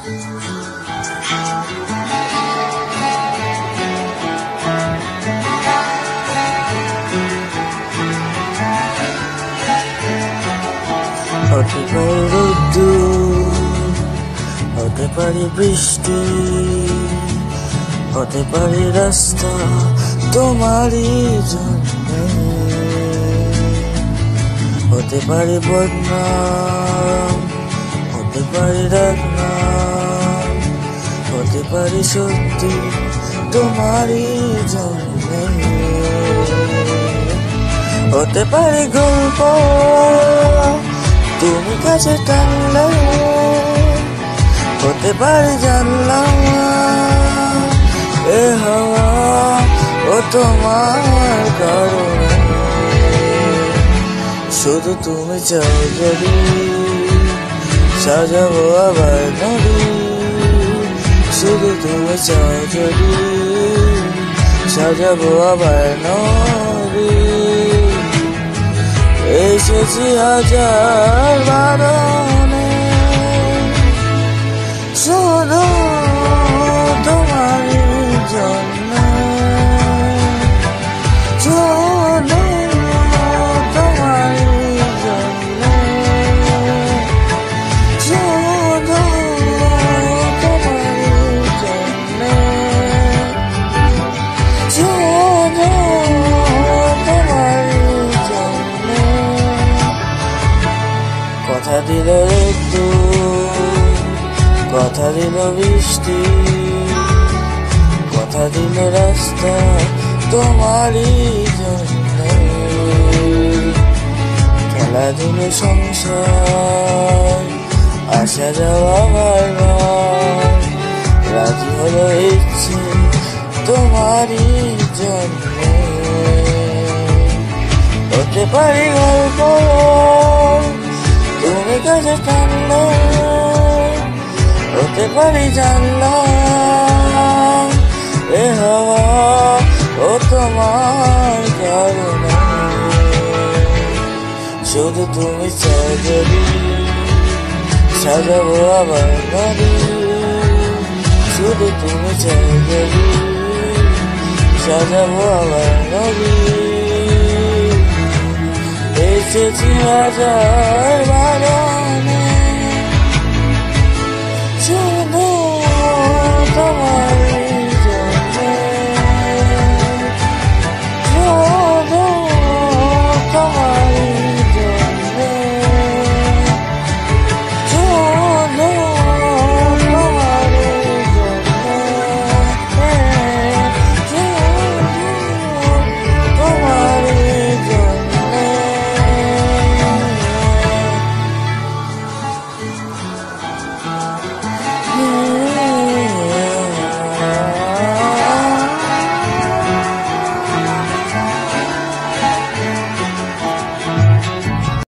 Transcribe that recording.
হতে পারে রোদ্দুর, হতে পারে বৃষ্টি, হতে পারে রাস্তা তোমারই জন্যে, হতে পারে বদনাম, হতে পারে রাগনাম, হতে পারে সত্যি তোমারই জন্যে, হতে পারে গল্প তুমি কাছে টানলে, হতে পারে জানলাম এ হাওয়া ও তোমার কারণে, শুধু তুমি চাও যদি সাজাবো আবার নদী, শুধু তুমি চাও যদি সাজাবো আবার নদী, এসেছি হাজার বারণে শুধু তোমারই জন্য, শুধু তোমারই জন্য, শুধু তোমারই জন্য, শুধু তোমারই জন্য। কথা দিল একটু, কথা দিল বৃষ্টি, কথা দিল রাস্তা তোমারই জন্য, খেলাধুলো সংসার আসা যাওয়া বারবার, রাজি হলো ইচ্ছে তোমারই জন্য, হতে পারি গল্প তুমি কাছে টানলে, হতে পারি জানলাম এ হাওয়া ও তোমার কারণে, শুধু তুমি চাও যদি সাজাবো আবার নদী, শুধু তুমি চাও যদি সাজাবো আবার নদী, এসেছি হাজার বারণে।